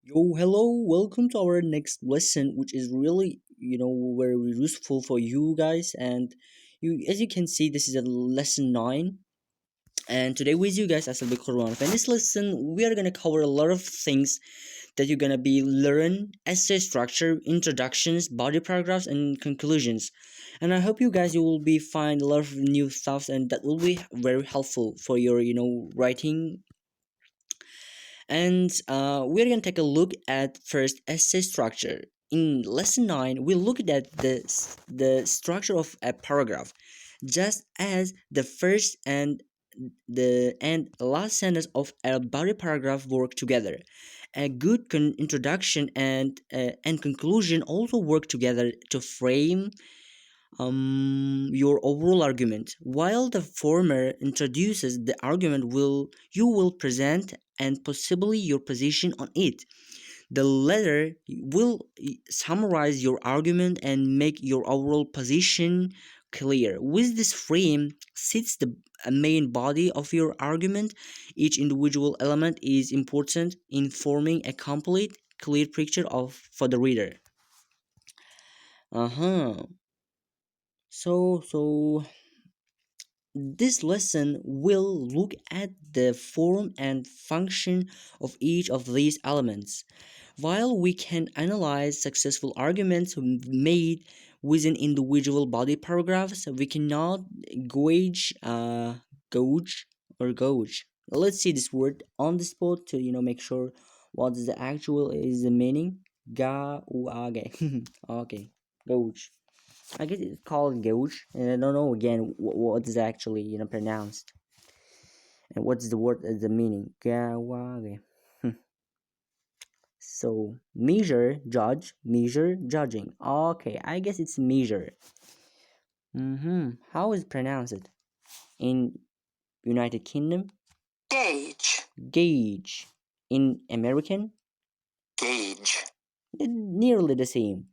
Yo, hello, welcome to our next lesson, which is really, very useful for you guys. And as you can see, this is a lesson 9. And today with you guys, Asal Quran. In this lesson, we are gonna cover a lot of things that you're gonna be learn essay structure, introductions, body paragraphs, and conclusions. And I hope you will be find a lot of new stuff, and that will be very helpful for your, writing. And we're going to take a look at first essay structure. In lesson 9, we looked at the structure of a paragraph, just as the first and the and last sentence of a body paragraph work together. A good introduction and conclusion also work together to frame your overall argument. While the former introduces the argument, will you will present and possibly your position on it. The latter will summarize your argument and make your overall position clear. With this frame sits the main body of your argument. Each individual element is important in forming a complete, clear picture of for the reader. Uh-huh. So this lesson will look at the form and function of each of these elements. While we can analyze successful arguments made within individual body paragraphs, we cannot gauge, gauge. Let's see this word on the spot to make sure what is the actual is the meaning. Okay, gauge. I guess it's called gauge, and I don't know again what is actually pronounced and what's the word the meaning. Gawage. So measure, judging. Okay, I guess it's measure. How is it pronounced in United Kingdom? Gauge. Gauge. In American? Gauge. Nearly the same.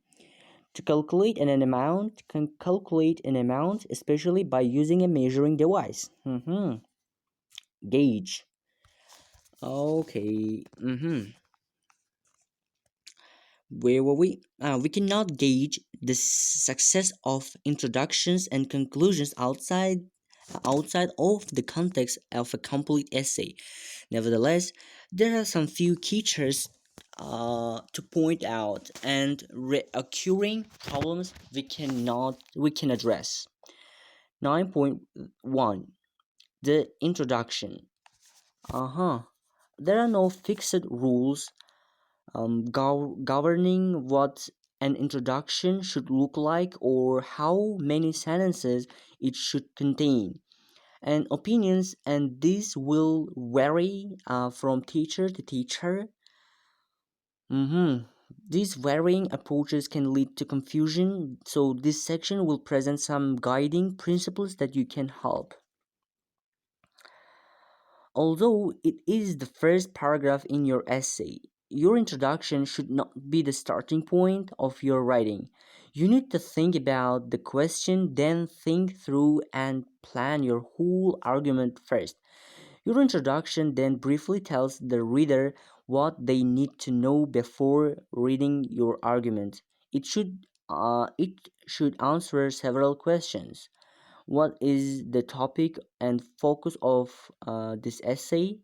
To calculate an amount, can calculate an amount, especially by using a measuring device. Gauge. Okay. Where were we? We cannot gauge the success of introductions and conclusions outside of the context of a complete essay. Nevertheless, there are some few features to point out and recurring problems we can address. 9.1, the introduction. There are no fixed rules governing what an introduction should look like or how many sentences it should contain. And opinions and these will vary from teacher to teacher. These varying approaches can lead to confusion, so this section will present some guiding principles that you can help. Although it is the first paragraph in your essay, your introduction should not be the starting point of your writing. You need to think about the question, then think through and plan your whole argument first. Your introduction then briefly tells the reader what they need to know before reading your argument. It should answer several questions. What is the topic and focus of this essay?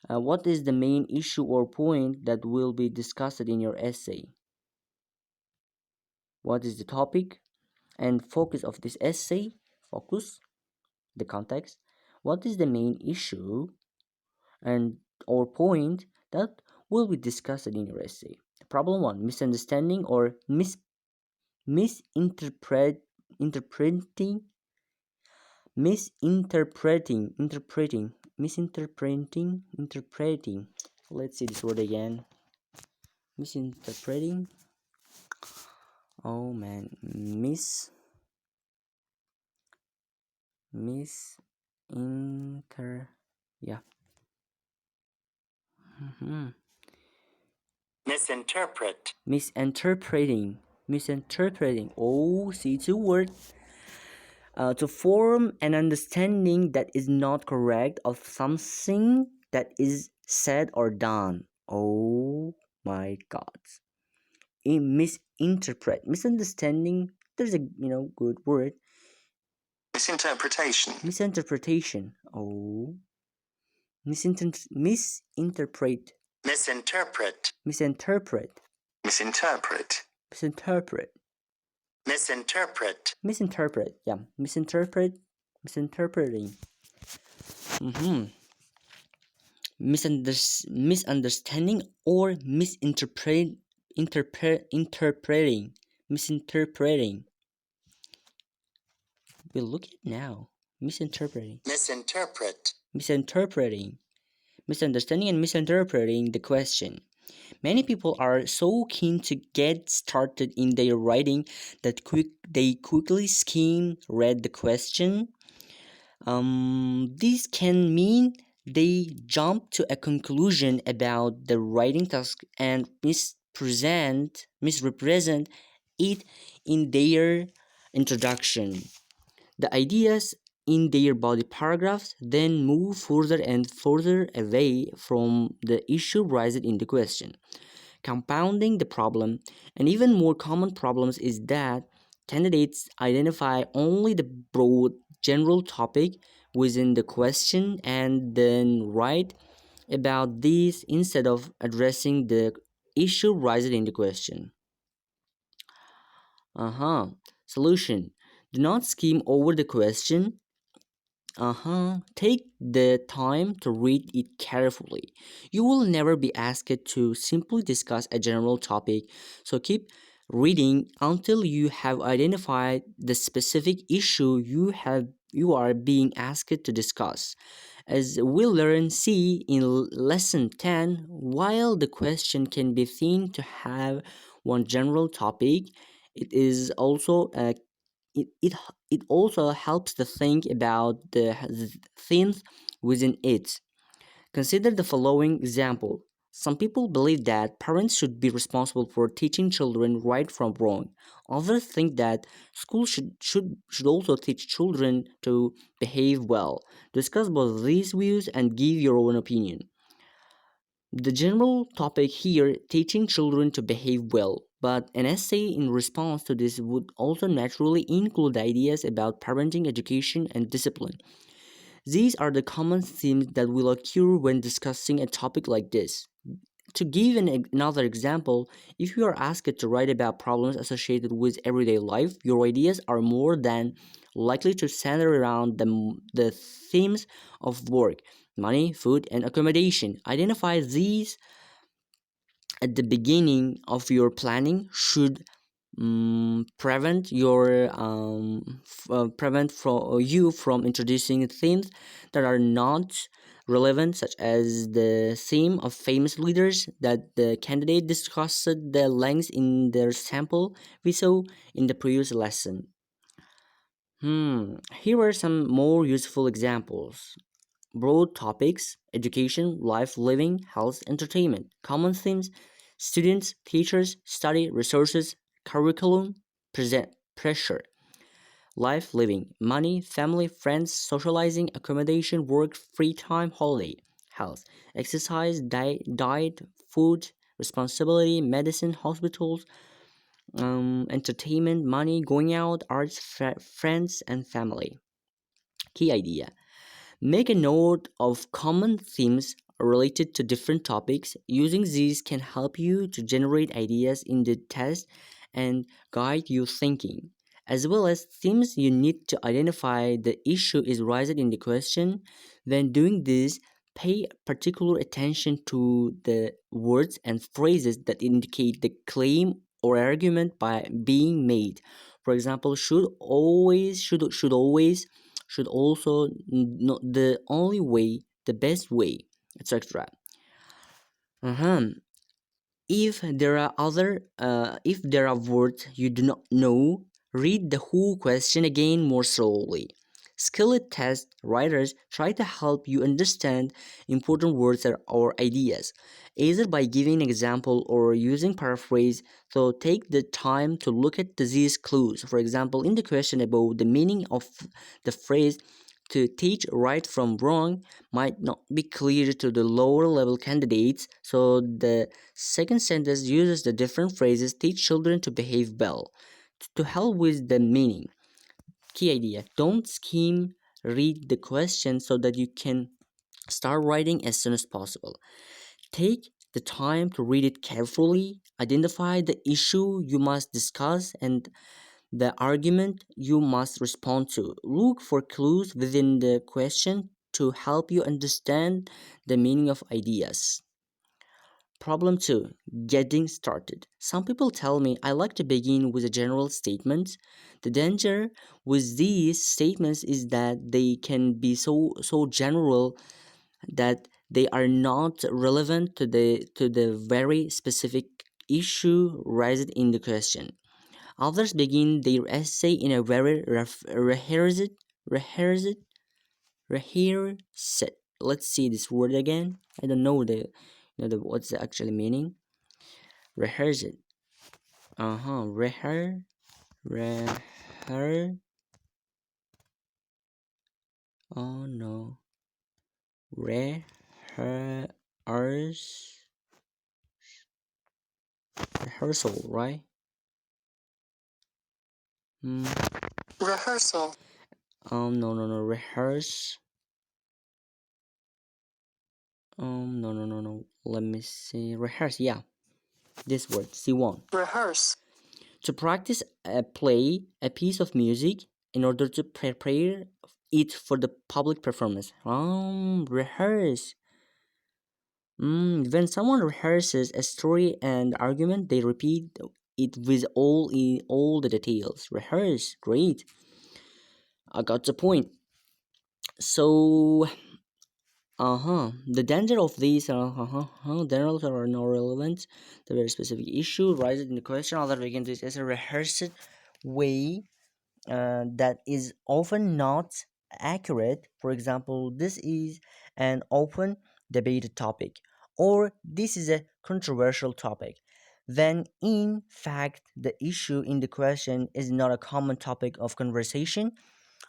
What is the main issue or point that will be discussed in your essay? What is the topic and focus of this essay? Focus, the context. What is the main issue and or point that will be discussed in your essay? Problem 1, misunderstanding or misinterpret interpreting interpreting. Let's see this word again. Misinterpreting. Oh man, yeah. Misinterpreting. Oh, see two words. To form an understanding that is not correct of something that is said or done. Oh my God. Misinterpret, misunderstanding. There's a good word. Misinterpretation. Misinterpretation. Oh, misinterpret, Misinterpret. misinterpret, Misinterpret. misinterpret, Misinterpret. misinterpret. Yeah, misinterpret, misinterpreting. Mm-hmm. Misunderstanding or interpreting, misinterpreting. We'll look at it now. Misinterpreting, Misinterpret. misinterpreting, misunderstanding and misinterpreting the question. Many people are so keen to get started in their writing that they quickly read the question. This can mean they jump to a conclusion about the writing task and misrepresent it in their introduction. The ideas in their body paragraphs then move further and further away from the issue raised in the question. Compounding the problem, and even more common problems is that candidates identify only the broad general topic within the question and then write about this instead of addressing the issue raised in the question. Solution: do not skim over the question. Take the time to read it carefully. You will never be asked to simply discuss a general topic, so keep reading until you have identified the specific issue you are being asked to discuss. As we'll learn see in lesson 10, while the question can be seen to have one general topic, it is also a it, it, it also helps to think about the themes within it. Consider the following example. Some people believe that parents should be responsible for teaching children right from wrong. Others think that schools should also teach children to behave well. Discuss both these views and give your own opinion. The general topic here, teaching children to behave well, but an essay in response to this would also naturally include ideas about parenting, education, and discipline. These are the common themes that will occur when discussing a topic like this. To give another example, if you are asked to write about problems associated with everyday life, your ideas are more than likely to center around the themes of work, money, food, and accommodation. Identify these at the beginning of your planning should prevent you from introducing themes that are not relevant, such as the theme of famous leaders that the candidate discussed the length in their sample we saw in the previous lesson. Here are some more useful examples. Broad topics: education, life, living, health, entertainment. Common themes: students, teachers, study, resources, curriculum, pressure. Life, living, money, family, friends, socializing, accommodation, work, free time, holiday. Health: exercise, diet, food, responsibility, medicine, hospitals, entertainment, money, going out, arts, friends, and family. Key idea: make a note of common themes related to different topics. Using these can help you to generate ideas in the test and guide your thinking, as well as themes you need to identify the issue is raised in the question. When doing this, pay particular attention to the words and phrases that indicate the claim or argument by being made. For example, should always, should also, not the only way, the best way, etc. If there are words you do not know, read the whole question again more slowly. Skilled test writers try to help you understand important words or ideas, either by giving an example or using paraphrase. So take the time to look at these clues. For example, in the question about the meaning of the phrase to teach right from wrong might not be clear to the lower level candidates, so the second sentence uses the different phrases teach children to behave well to help with the meaning. Key idea: don't skim read the question so that you can start writing as soon as possible. Take the time to read it carefully, identify the issue you must discuss, and the argument you must respond to. Look for clues within the question to help you understand the meaning of ideas. Problem 2: getting started. Some people tell me I like to begin with a general statement. The danger with these statements is that they can be so general that they are not relevant to the very specific issue raised in the question. Others begin their essay in a very rehearsed, rehearsed. Let's see this word again. I don't know what's the actual meaning. Rehearsed. Rehear. Rehear. Oh no. Rehearse. Rehearsal, right? Hmm. Rehearsal. No. Rehearse. No. Let me see. Rehearse. Yeah, this word. C1. Rehearse. To practice a play, a piece of music, in order to prepare it for the public performance. Rehearse. When someone rehearses a story and argument, they repeat it with all the details. Rehearse. Great. I got the point. So, the danger of these generals are not relevant. The very specific issue rises in the question. Other begin this as a rehearsed way that is often not accurate. For example, this is an open debated topic, or this is a controversial topic. Then, in fact, the issue in the question is not a common topic of conversation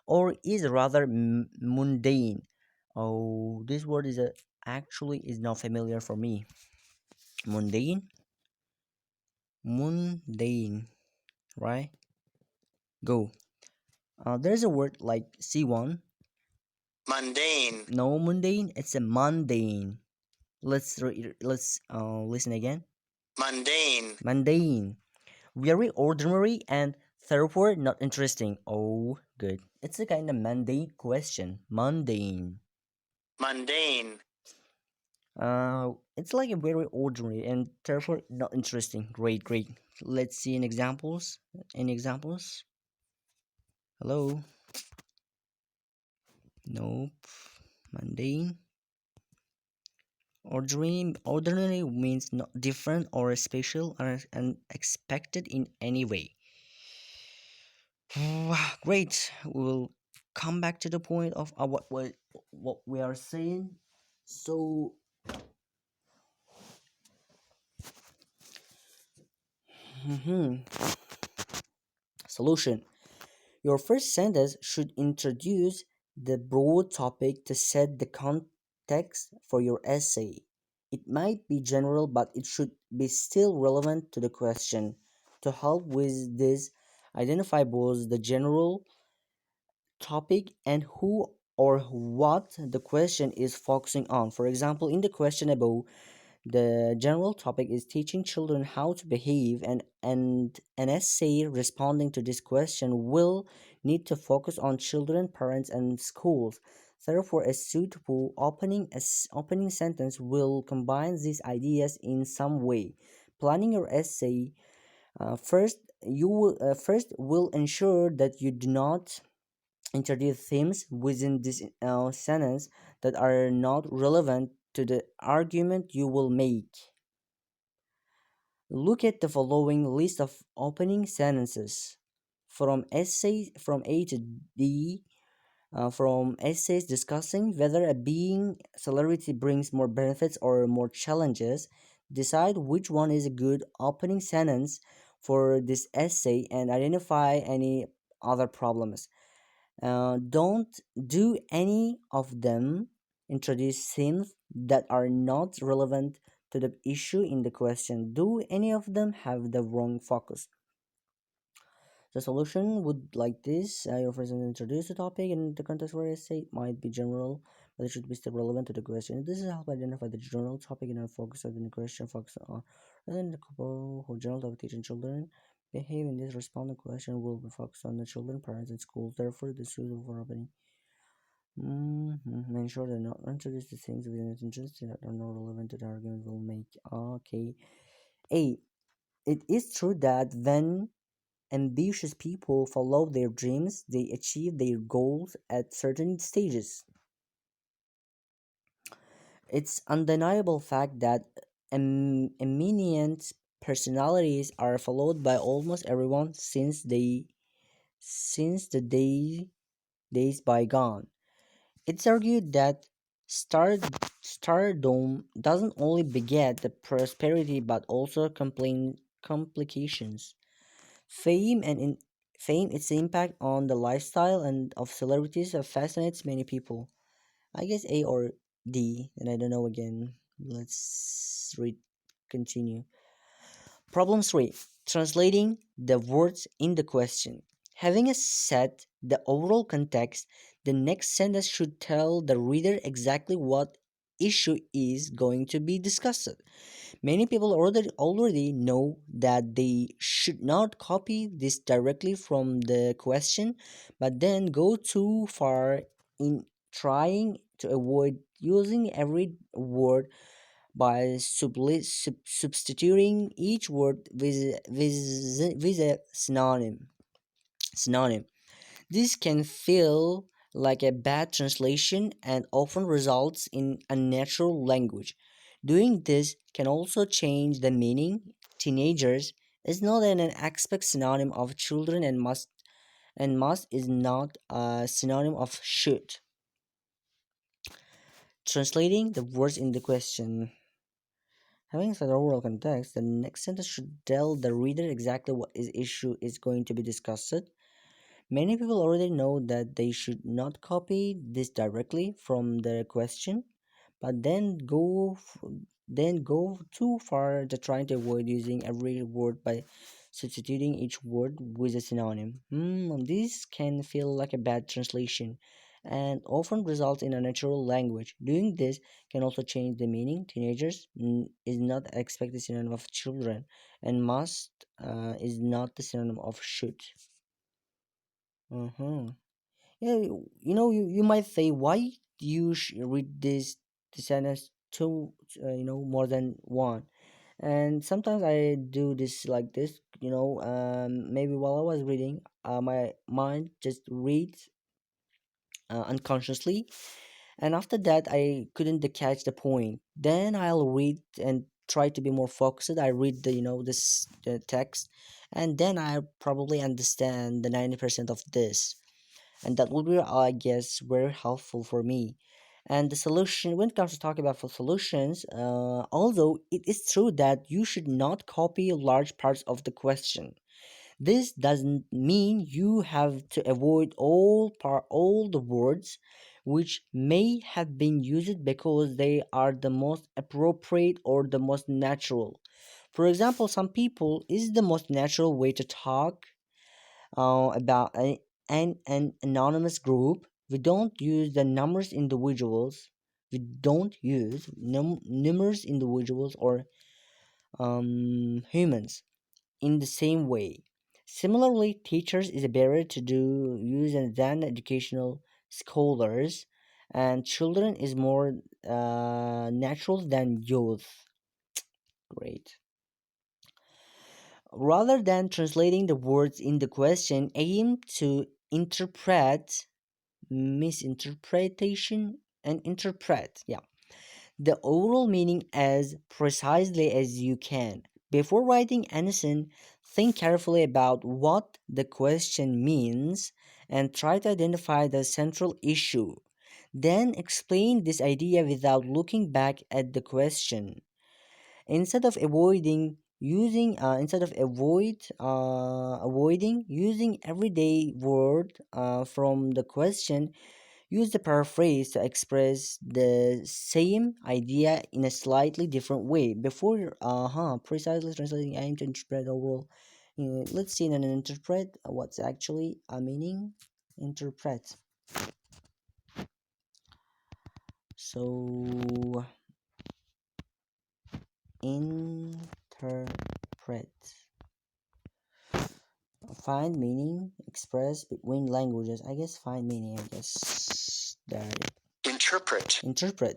or is rather mundane. Oh, this word actually is not familiar for me. Mundane, mundane, right? Go. There's a word like C1. Mundane. No, mundane. It's a mundane. Let's listen again. Mundane. Mundane, very ordinary and therefore not interesting. Oh, good. It's a kind of mundane question. Mundane. Mundane. It's like a very ordinary and therefore not interesting. Great. Let's see in examples. Any examples? Hello? Nope. Mundane. Ordinary means not different or special or unexpected in any way. Great. We'll come back to the point of what we are saying. So, solution. Your first sentence should introduce the broad topic to set the context for your essay. It might be general, but it should be still relevant to the question. To help with this, identify both the general topic and who or what the question is focusing on. For example, in the question above, the general topic is teaching children how to behave, and an essay responding to this question will need to focus on children, parents, and schools. Therefore, a suitable opening sentence will combine these ideas in some way. Planning your essay first will ensure that you do not introduce themes within this sentence that are not relevant to the argument you will make. Look at the following list of opening sentences from essays from A to D. From essays discussing whether a being celebrity brings more benefits or more challenges. Decide which one is a good opening sentence for this essay and identify any other problems. Don't do any of them introduce themes that are not relevant to the issue in the question. Do any of them have the wrong focus? The solution would like this. Your first introduce the topic in the context where essay might be general, but it should be still relevant to the question. This is help identify the general topic and focus of the question focus on rather than the couple who general topic teaching children. Behave in this responding question will be focused on the children, parents, and schools. Therefore, the suitable for opening. Ensure that not introduce the things within intentions that are not relevant to the argument will make. Okay. A. It is true that when ambitious people follow their dreams, they achieve their goals at certain stages. It's undeniable fact that eminent personalities are followed by almost everyone since the days bygone. It's argued that stardom doesn't only beget the prosperity but also complications. Fame and in fame, its impact on the lifestyle and of celebrities fascinates many people. I guess A or D, and I don't know again. Let's read continue. Problem 3. Translating the words in the question. Having a set the overall context, the next sentence should tell the reader exactly what issue is going to be discussed. Many people already know that they should not copy this directly from the question, but then go too far in trying to avoid using every word by substituting each word with a synonym. This can feel like a bad translation and often results in unnatural language. Doing this can also change the meaning. Teenagers is not an expect synonym of children and must is not a synonym of should. Translating the words in the question. Having said the overall context, the next sentence should tell the reader exactly what is issue is going to be discussed. Many people already know that they should not copy this directly from the question, but then go too far to trying to avoid using every word by substituting each word with a synonym. This can feel like a bad translation and often results in unnatural language. Doing this can also change the meaning. Teenagers is not expected synonym of children, and must is not the synonym of should. Uh-huh. Yeah, you might say why you read this sentence two, more than one. And sometimes I do this like this, maybe while I was reading, my mind just reads unconsciously, and after that I couldn't catch the point. Then I'll read and try to be more focused. I read this the text, and then I probably understand the 90% of this, and that will be, I guess, very helpful for me. And the solution, when it comes to talking about for solutions, although it is true that you should not copy large parts of the question, this doesn't mean you have to avoid all the words which may have been used because they are the most appropriate or the most natural. For example, some people is the most natural way to talk about an anonymous group. We don't use the numbers individuals. We don't use numerous individuals or humans in the same way. Similarly, teachers is a barrier to do use than educational scholars, and children is more natural than youth. Great. Rather than translating the words in the question, aim to interpret misinterpretation and interpret. Yeah, the overall meaning as precisely as you can. Before writing anything, think carefully about what the question means and try to identify the central issue. Then explain this idea without looking back at the question. Instead of avoiding using instead of avoiding using everyday word from the question. Use the paraphrase to express the same idea in a slightly different way before precisely translating aim to interpret overall. Let's see and interpret what's actually a meaning. Interpret. So interpret. Find meaning expressed between languages. I guess find meaning. I guess that interpret.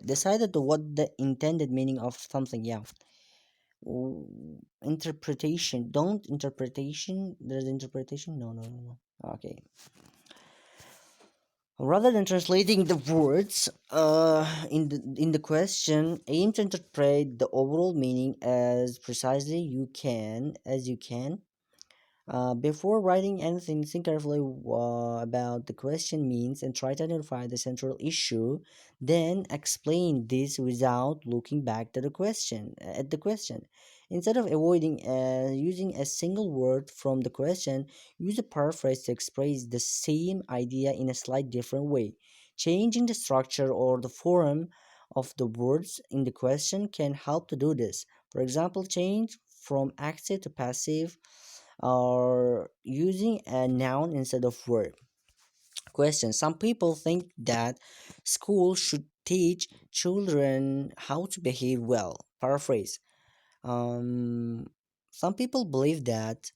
Decided to what the intended meaning of something. Yeah. Interpretation. Don't interpretation. There's interpretation. No, no, no, no. Okay. Rather than translating the words in the question, aim to interpret the overall meaning as precisely you can. Before writing anything, think carefully about the question means and try to identify the central issue. Then explain this without looking back to the question at the question. Instead of avoiding using a single word from the question, use a paraphrase to express the same idea in a slight different way. Changing the structure or the form of the words in the question can help to do this. For example, change from active to passive or using a noun instead of verb. Question. Some people think that school should teach children how to behave well. Paraphrase. Um, some people believe that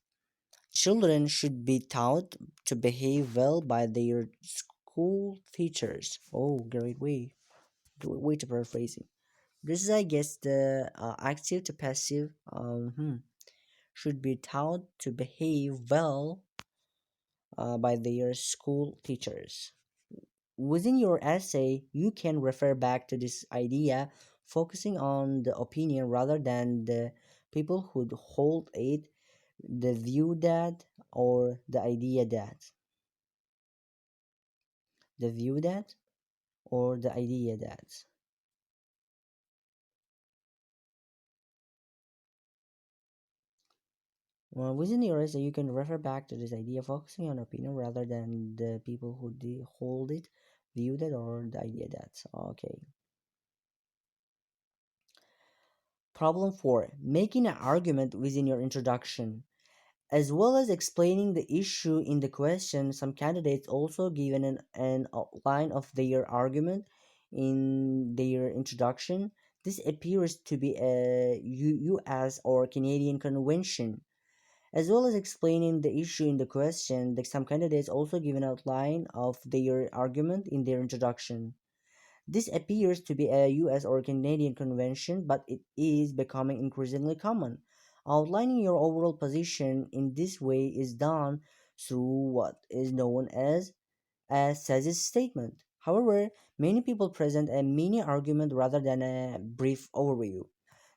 children should be taught to behave well by their school teachers. Oh, great way to paraphrase it. This is, I guess, the active to passive. Should be taught to behave well by their school teachers. Within your essay, you can refer back to this idea, focusing on the opinion rather than the people who hold it, the view that, or the idea that. The view that, or the idea that. Well, within your essay, you can refer back to this idea, focusing on opinion rather than the people who hold it, view that, or the idea that. Okay. Problem 4. Making an argument within your introduction. As well as explaining the issue in the question, some candidates also given an outline of their argument in their introduction. This appears to be a US or Canadian convention. As well as explaining the issue in the question, some candidates also give an outline of their argument in their introduction. This appears to be a US or Canadian convention, but it is becoming increasingly common. Outlining your overall position in this way is done through what is known as a thesis statement. However, many people present a mini argument rather than a brief overview.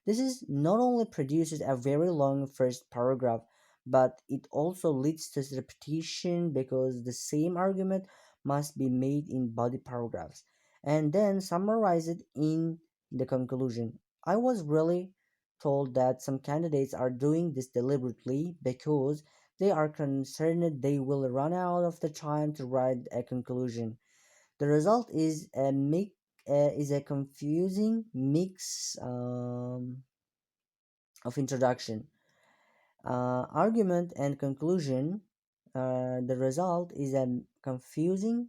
This is not only produces a very long first paragraph, but it also leads to repetition because the same argument must be made in body paragraphs and then summarized in the conclusion. I was really told that some candidates are doing this deliberately because they are concerned they will run out of the time to write a conclusion. The result is a confusing mix of introduction, argument, and conclusion. The result is a confusing.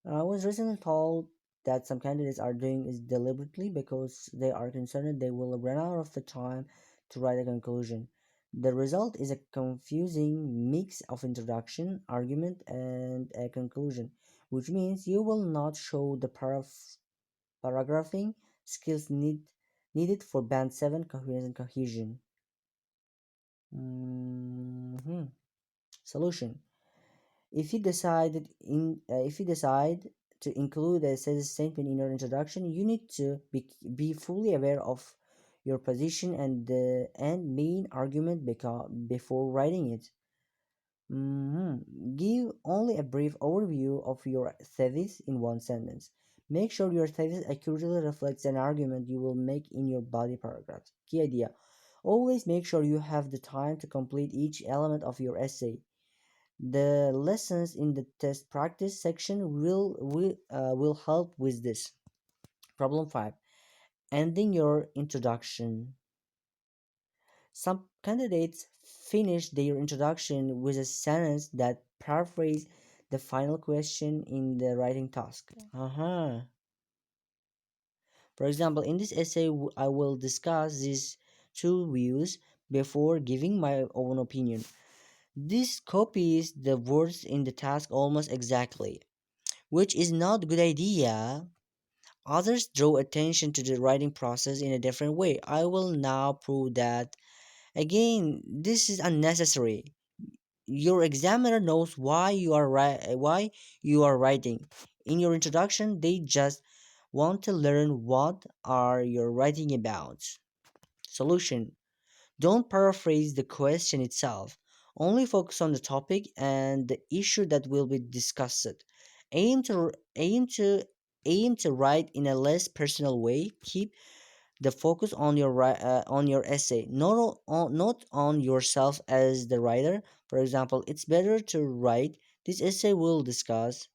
I was recently told that some candidates are doing is deliberately because they are concerned they will run out of the time to write a conclusion. The result is a confusing mix of introduction, argument, and a conclusion, which means you will not show the paragraphing skills needed for Band 7 coherence and cohesion. Mhm. Solution. If you decide to include a thesis statement in your introduction, you need to be fully aware of your position and the main argument before writing it. Give only a brief overview of your thesis in one sentence. Make sure your thesis accurately reflects an argument you will make in your body paragraphs. Key idea. Always make sure you have the time to complete each element of your essay. The lessons in the test practice section will help with this. Problem 5. Ending your introduction. Some candidates finish their introduction with a sentence that paraphrase the final question in the writing task. Uh-huh. For example, in this essay, I will discuss these two views before giving my own opinion. This copies the words in the task almost exactly, which is not a good idea. Others draw attention to the writing process in a different way. I will now prove that. Again, this is unnecessary. Your examiner knows why you are writing. In your introduction, they just want to learn what are you writing about. Solution: don't paraphrase the question itself. Only focus on the topic and the issue that will be discussed. Aim to aim to aim to write in a less personal way. Keep the focus on your essay, not on yourself as the writer. For example, it's better to write this essay will discuss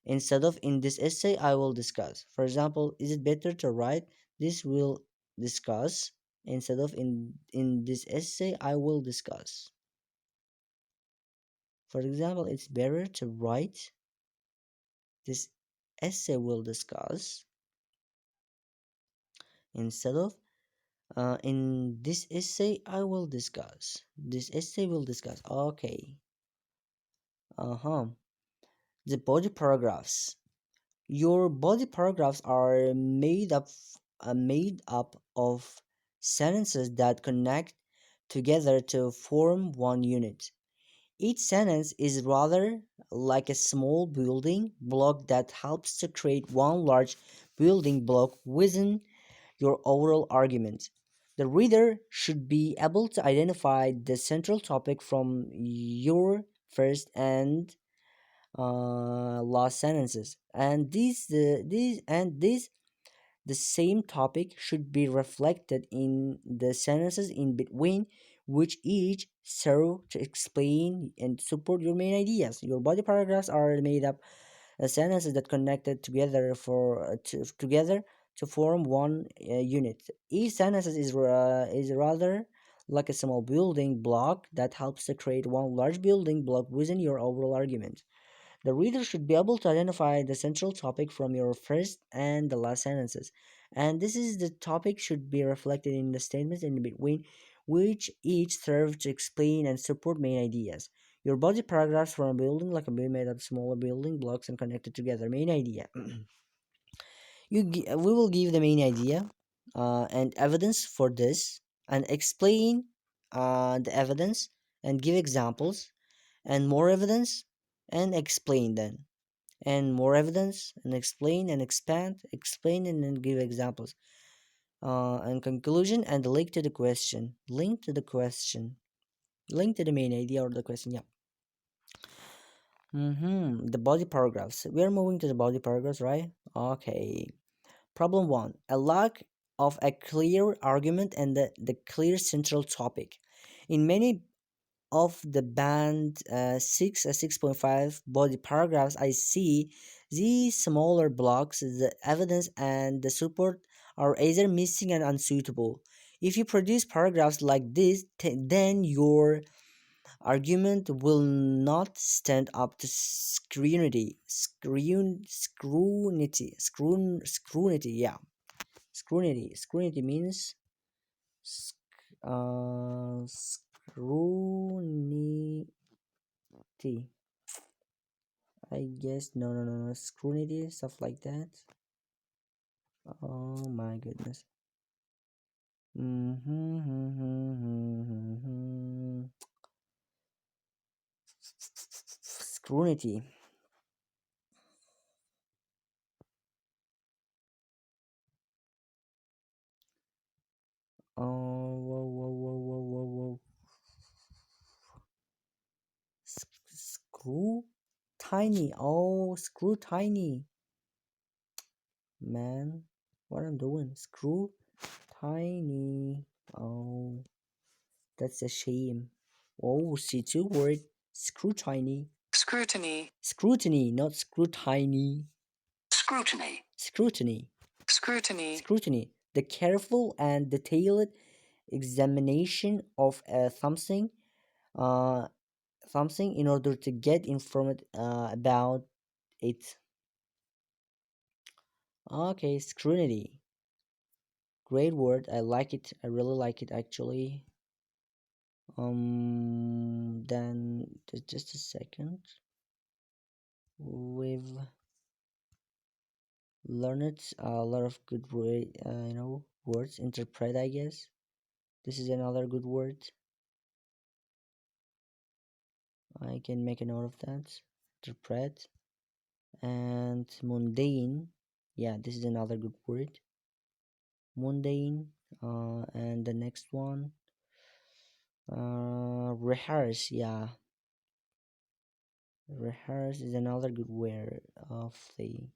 instead of in this essay I will discuss. For example, is it better to write this will discuss instead of in this essay I will discuss. For example, it's better to write this essay will discuss instead of in this essay I will discuss. This essay will discuss. Okay. Uh-huh. The body paragraphs. Your body paragraphs are made up of sentences that connect together to form one unit. Each sentence is rather like a small building block that helps to create one large building block within your overall argument. The reader should be able to identify the central topic from your first and last sentences, and these the same topic should be reflected in the sentences in between, which each serve to explain and support your main ideas. Your body paragraphs are made up sentences that connected together to form one unit. Each sentence is rather like a small building block that helps to create one large building block within your overall argument. The reader should be able to identify the central topic from your first and the last sentences, and this is the topic should be reflected in the statements in between, which each serve to explain and support main ideas. Your body paragraphs from a building like a building made of smaller building blocks and connected together. Main idea. We will give the main idea and evidence for this, and explain the evidence and give examples, and more evidence and explain then, and more evidence and explain and expand, explain and then give examples. And conclusion and the link to the question, link to the main idea or the question. Yeah. The body paragraphs. We are moving to the body paragraphs, right? Okay. Problem 1: a lack of a clear argument and the clear central topic. In many of the band 6 6.5 body paragraphs, I see these smaller blocks, the evidence and the support are either missing and unsuitable. If you produce paragraphs like this, then your argument will not stand up to scrutiny. Yeah, scrutiny means scrutiny. I guess no, scrutiny, stuff like that. Oh my goodness. Scrutiny. Oh, whoa. Screw tiny. Oh, screw tiny. Man, what I'm doing? Screw tiny. Oh. That's a shame. Oh, see two word scrutiny. Scrutiny. Scrutiny, not scrutiny. Scrutiny. Scrutiny. Scrutiny. Scrutiny. The careful and detailed examination of uh, something in order to get informed about it. Okay, scrutiny. Great word. I like it. I really like it actually. Then just a second. We've learned a lot of good words. Interpret, I guess. This is another good word. I can make a note of that. Interpret and mundane. Yeah, this is another good word. Mundane. And the next one. Rehearse. Yeah, rehearse is another good word of the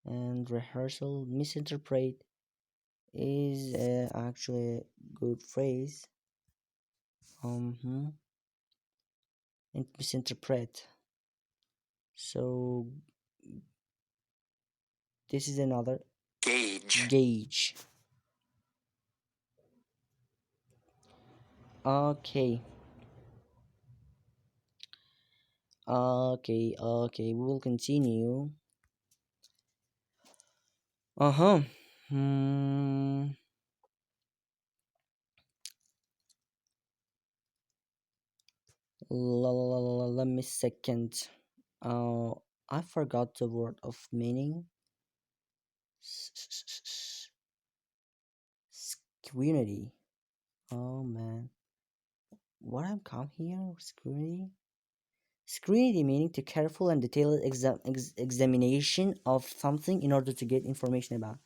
and rehearsal. Misinterpret is actually a good phrase. And misinterpret. So this is another Gauge. gauge. Okay. Okay. We will continue. Uh-huh. Hmm. Let me second. Uh, I forgot the word of meaning. Scrutiny. Oh man. What I'm come here? Scrutiny? Scrutiny meaning to careful and detailed examination of something in order to get information about.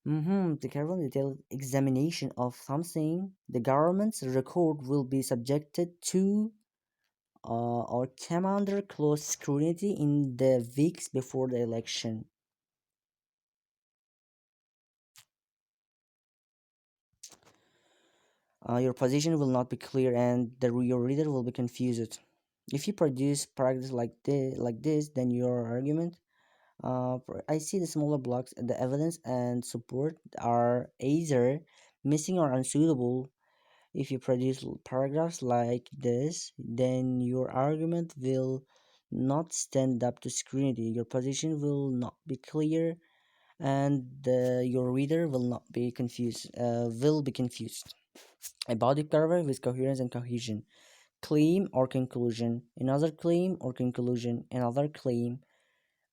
The careful and detailed examination of something the government's record will be subjected to or come under close scrutiny in the weeks before the election. Your position will not be clear and your reader will be confused. If you produce paragraphs like this, then your argument I see the smaller blocks, the evidence and support are either missing or unsuitable. If you produce paragraphs like this, then your argument will not stand up to scrutiny. Your position will not be clear, and your reader will not be confused. Will be confused. A body paragraph with coherence and cohesion. Claim or conclusion. Another claim or conclusion. Another claim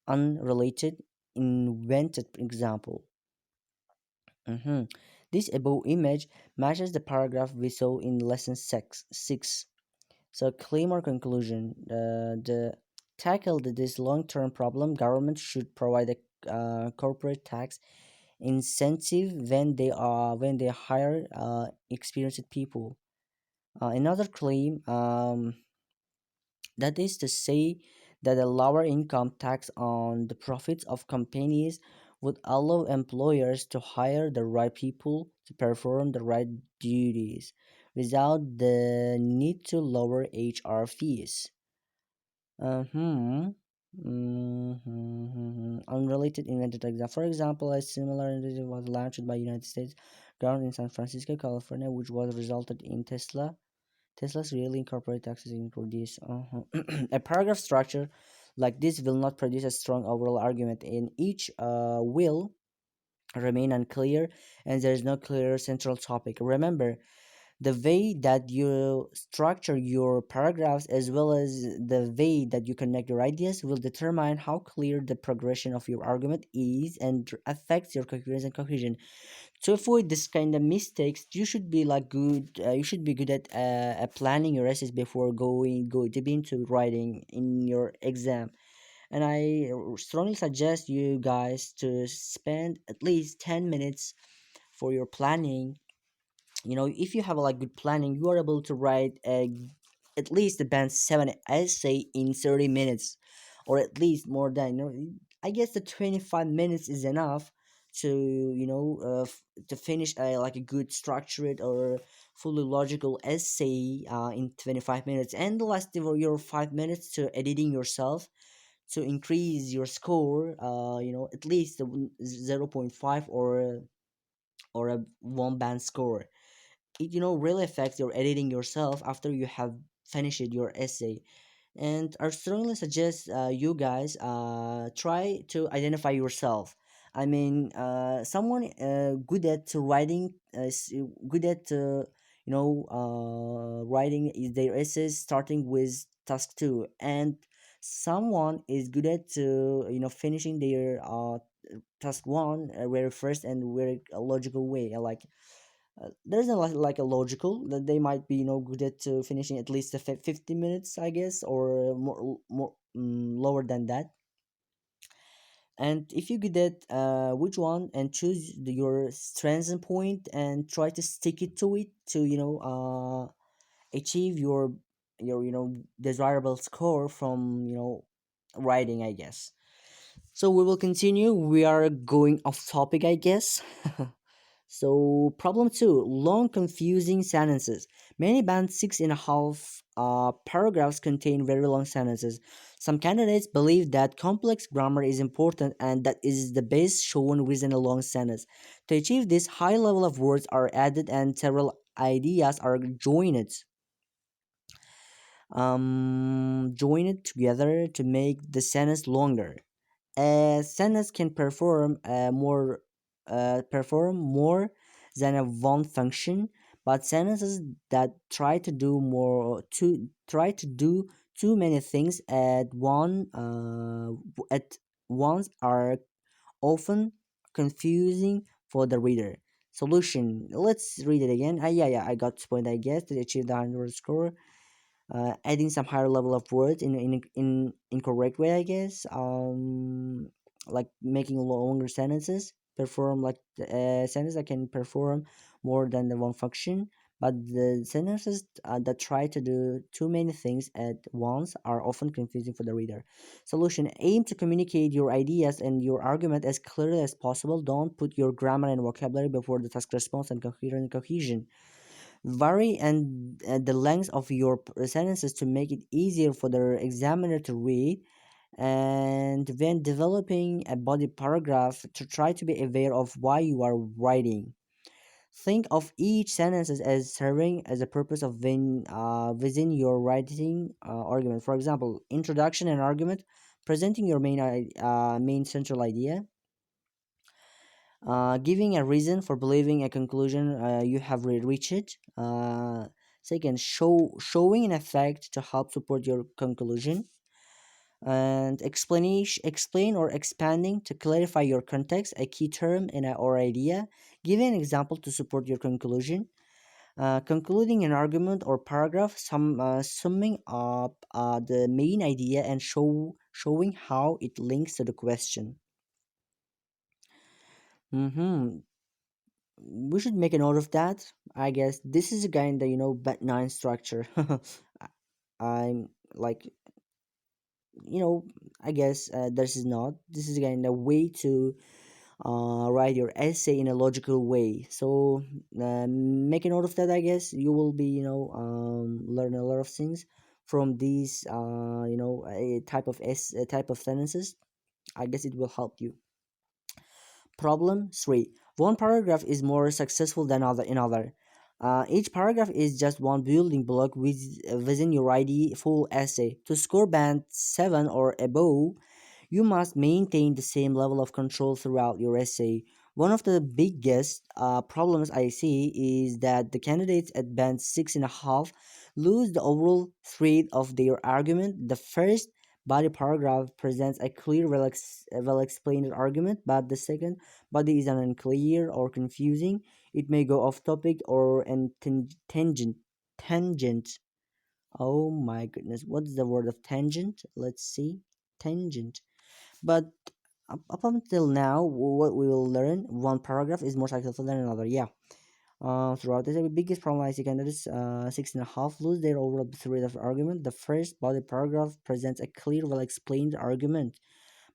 unrelated invented example. This above image matches the paragraph we saw in lesson 6. So claim or conclusion. The tackle this long-term problem, government should provide a corporate tax incentive when they hire experienced people. Another claim, that is to say that a lower income tax on the profits of companies would allow employers to hire the right people to perform the right duties without the need to lower HR fees. Uh-huh. Unrelated invented example. For example, a similar initiative was launched by United States government in San Francisco, California, which was resulted in Tesla's really incorporate taxes into this. A paragraph structure like this will not produce a strong overall argument, and each will remain unclear, and there is no clear central topic. Remember, the way that you structure your paragraphs as well as the way that you connect your ideas will determine how clear the progression of your argument is and affects your coherence and cohesion. To avoid this kind of mistakes, you should be like good you should be good at planning your essays before go deep into writing in your exam. And I strongly suggest you guys to spend at least 10 minutes for your planning. If you have a like good planning, you are able to write at least a band 7 essay in 30 minutes, or at least more than. I guess the 25 minutes is enough to to finish a like a good structured or fully logical essay in 25 minutes, and the last of your 5 minutes to editing yourself to increase your score, at least zero 0.5 or a one band score. It really affects your editing yourself after you have finished your essay. And I strongly suggest you guys try to identify yourself. I mean, someone good at writing, good at writing their essays starting with task 2, and someone is good at finishing their task 1 very first and very logical way. Like there's a like a logical that they might be good at finishing at least 50 minutes, I guess, or more lower than that. And if you good at which one, and choose your strengths and point and try to stick it to it to achieve your desirable score from writing, I guess. So we will continue. We are going off topic, I guess. So, problem two, long, confusing sentences. Many band 6.5 paragraphs contain very long sentences. Some candidates believe that complex grammar is important and that is the base shown within a long sentence. To achieve this, high level of words are added and several ideas are joined together to make the sentence longer. A sentence can perform more than a one function, but sentences that try to do too many things at once are often confusing for the reader. Solution. Let's read it again. Yeah, I got the point. I guess to achieve the 100 score, adding some higher level of words in correct way, I guess. Like making longer sentences perform like sentence that can perform more than the one function, but the sentences that try to do too many things at once are often confusing for the reader. Solution: aim to communicate your ideas and your argument as clearly as possible. Don't put your grammar and vocabulary before the task response and coherent cohesion. Vary and the length of your sentences to make it easier for the examiner to read. And when developing a body paragraph, to try to be aware of why you are writing. Think of each sentence as serving as a purpose of within your writing argument. For example, introduction and argument, presenting your main central idea, giving a reason for believing a conclusion you have reached. Second, showing an effect to help support your conclusion, and explain or expanding to clarify your context, a key term or idea, giving an example to support your conclusion. Concluding an argument or paragraph, summing up the main idea and showing how it links to the question. Mm-hmm. We should make a note of that. I guess this is a kind of bet nine structure. I'm like I guess this is not. This is kind of way to write your essay in a logical way. So make a note of that. I guess you will be learn a lot of things from these a type of sentences. I guess it will help you. Problem 3. One paragraph is more successful than other. Each paragraph is just one building block within your full essay. To score band 7 or above, you must maintain the same level of control throughout your essay. One of the biggest problems I see is that the candidates at band 6.5 lose the overall thread of their argument. The first body paragraph presents a clear, well explained argument, but the second body is unclear or confusing. It may go off topic or an tangent. Tangent. Oh my goodness, what's the word of tangent? Let's see. Tangent. But up until now, what we will learn, one paragraph is more successful than another. Yeah. Throughout this, the biggest problem I see candidates 6.5 lose their overall thread of argument. The first body paragraph presents a clear, well explained argument,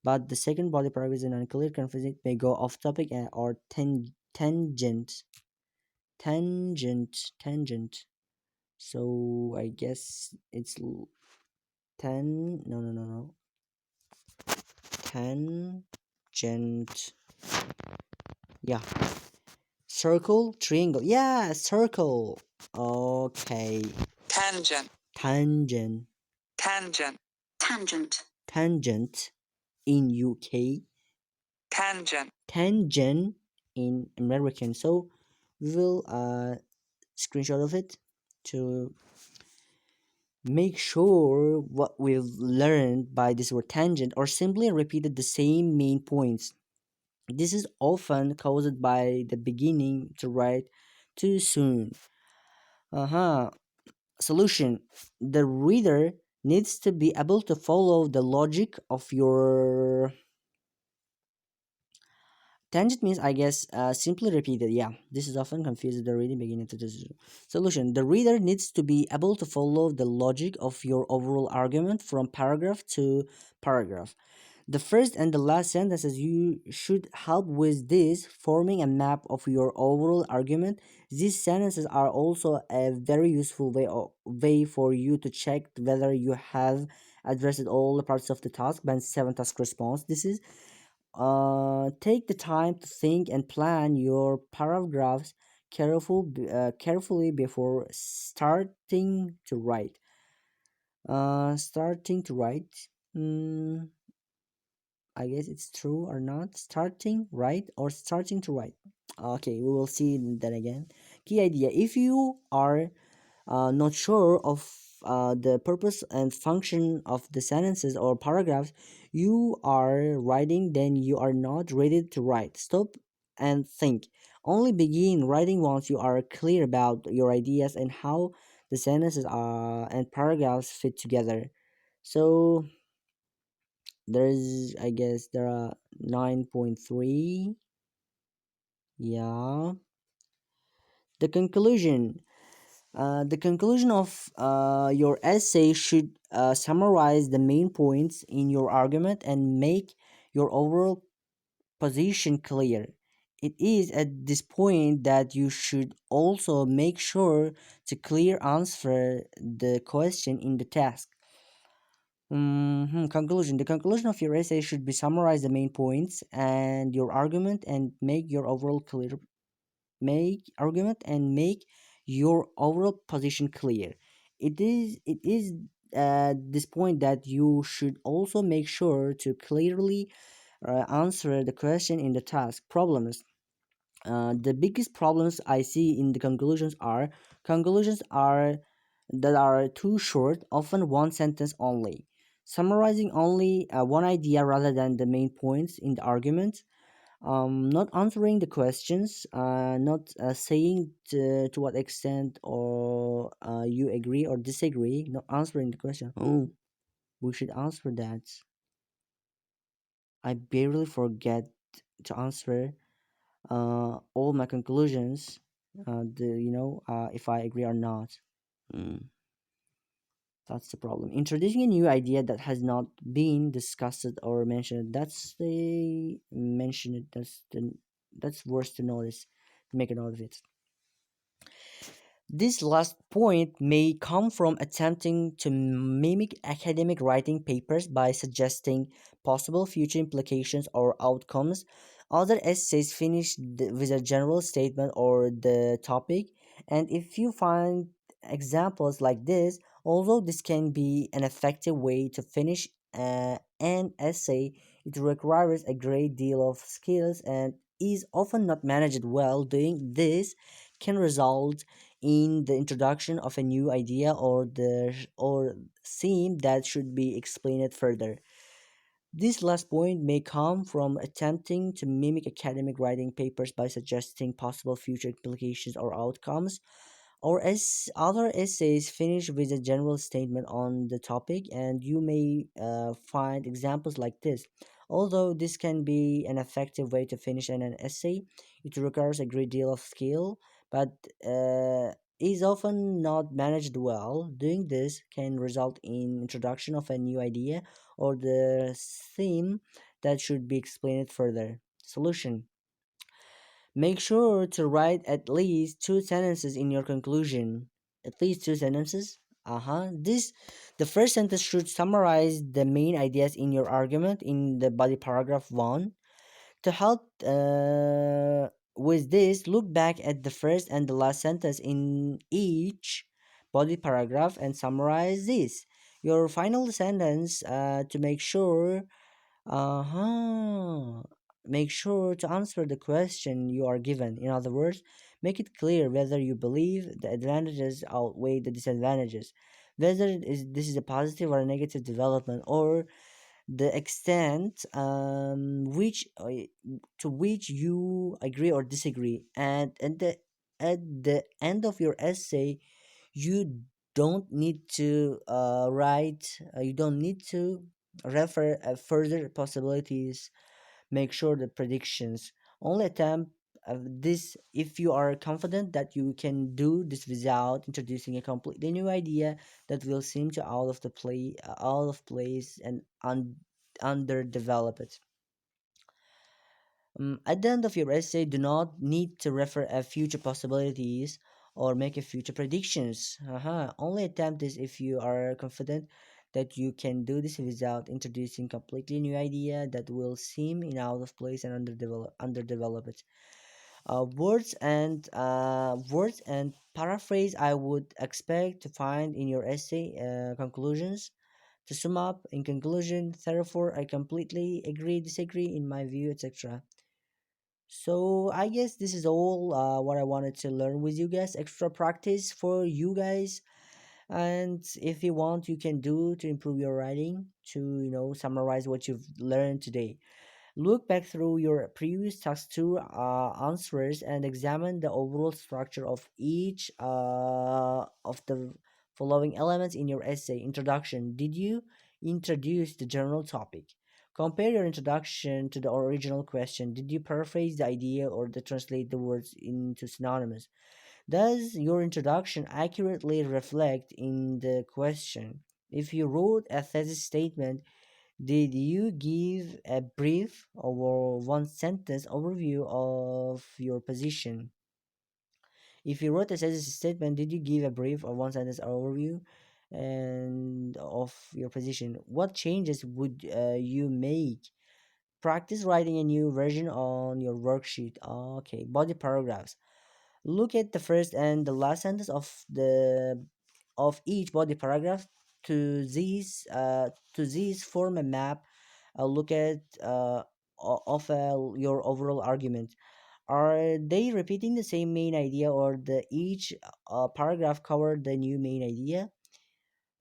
but the second body paragraph is an unclear, confusing, may go off topic or tangent. tangent. So I guess it's 10. No, no, no, no. Tangent. Yeah. Circle, triangle. Yeah, circle. Okay. Tangent. Tangent. Tangent. Tangent. Tangent in UK. Tangent. Tangent in American. So we will screenshot of it to make sure what we've learned by this word tangent or simply repeated the same main points. This is often caused by the beginning to write too soon. Uh-huh. Solution. The reader needs to be able to follow the logic of your tangent means, I guess, simply repeated. Yeah, this is often confused with the reading beginning to the solution. The reader needs to be able to follow the logic of your overall argument from paragraph to paragraph. The first and the last sentences you should help with this, forming a map of your overall argument. These sentences are also a very useful way for you to check whether you have addressed all the parts of the task. Band 7 task response. This is take the time to think and plan your paragraphs carefully before starting to write. Starting to write. Mm, I guess it's true or not. Starting right or starting to write. Okay, we will see that again. Key idea: if you are not sure of the purpose and function of the sentences or paragraphs you are writing, then you are not ready to write. Stop and think. Only begin writing once you are clear about your ideas and how the sentences and paragraphs fit together. So there's, I guess, there are 9.3. Yeah. The conclusion. The conclusion of your essay should summarize the main points in your argument and make your overall position clear. It is at this point that you should also make sure to clear answer the question in the task. Conclusion. The conclusion of your essay should be summarize the main points and your argument and make your overall clear make argument and make your overall position clear. It is at this point that you should also make sure to clearly answer the question in the task problems. The biggest problems I see in the conclusions are that are too short, often one sentence only, summarizing only one idea rather than the main points in the argument, not answering the questions, not saying to what extent or you agree or disagree, not answering the question. Oh, we should answer that. I barely forget to answer all my conclusions. If I agree or not. Mm, that's the problem. Introducing a new idea that has not been discussed or mentioned. That's the mention it. That's worth to notice. Make a note of it. This last point may come from attempting to mimic academic writing papers by suggesting possible future implications or outcomes. Other essays finish with a general statement or the topic, and if you find examples like this, although this can be an effective way to finish an essay, it requires a great deal of skills and is often not managed well. Doing this can result in the introduction of a new idea or theme that should be explained further. This last point may come from attempting to mimic academic writing papers by suggesting possible future implications or outcomes, or as other essays finish with a general statement on the topic, and you may find examples like this. Although this can be an effective way to finish an essay, it requires a great deal of skill, but is often not managed well. Doing this can result in introduction of a new idea or the theme that should be explained further. Solution. Make sure to write at least two sentences in your conclusion. At least two sentences. This the first sentence should summarize the main ideas in your argument in the body paragraph one. To help with this, look back at the first and the last sentence in each body paragraph and summarize this. Your final sentence to uh-huh. Make sure to answer the question you are given. In other words, make it clear whether you believe the advantages outweigh the disadvantages, whether this is a positive or a negative development, or the extent which to which you agree or disagree. And at the end of your essay, you don't need to you don't need to refer further possibilities. Make sure the predictions only attempt this if you are confident that you can do this without introducing a completely new idea that will seem to out of place and underdeveloped. At the end of your essay, do not need to refer a future possibilities or make a future predictions. Only attempt this if you are confident that you can do this without introducing completely new idea that will seem in out of place and underdeveloped. Words and paraphrase I would expect to find in your essay conclusions. To sum up, in conclusion, therefore, I completely agree, disagree in my view, etc. So I guess this is all what I wanted to learn with you guys. Extra practice for you guys, and if you want, you can do to improve your writing to summarize what you've learned today. Look back through your previous task 2 answers and examine the overall structure of each of the following elements in your essay. Introduction. Did you introduce the general topic? Compare your introduction to the original question. Did you paraphrase the idea or translate the words into synonyms? Does your introduction accurately reflect in the question? If you wrote a thesis statement, did you give a brief or one sentence overview of your position? If you wrote a thesis statement, did you give a brief or one sentence overview and of your position? What changes would you make? Practice writing a new version on your worksheet. Okay, body paragraphs. Look at the first and the last sentence of each body paragraph. To these form a map. Look at of your overall argument. Are they repeating the same main idea, or the each paragraph cover the new main idea?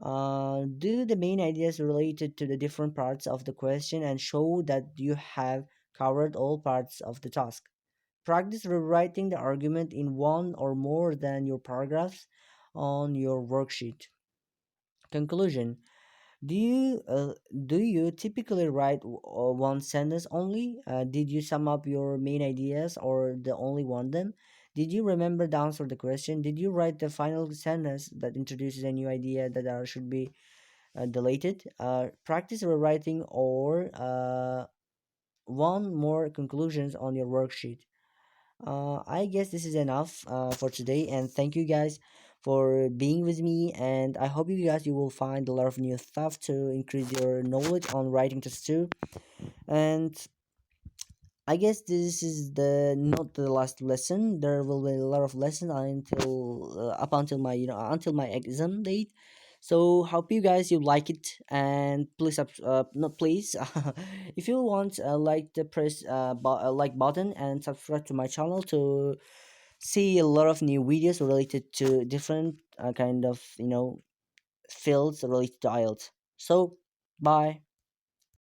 Do the main ideas related to the different parts of the question and show that you have covered all parts of the task? Practice rewriting the argument in one or more than your paragraphs on your worksheet. Conclusion. Do you uh, do you typically write one sentence only? Did you sum up your main ideas or the only one them? Did you remember the answer to the question? Did you write the final sentence that introduces a new idea that should be deleted? Practice rewriting or one more conclusions on your worksheet. I guess this is enough for today, and thank you guys for being with me. And I hope you will find a lot of new stuff to increase your knowledge on writing test too. And I guess this is the not the last lesson. There will be a lot of lessons until up until my until my exam date. So hope you guys you like it, and please not please if you want like the press like button and subscribe to my channel to see a lot of new videos related to different kind of fields related to IELTS. So bye.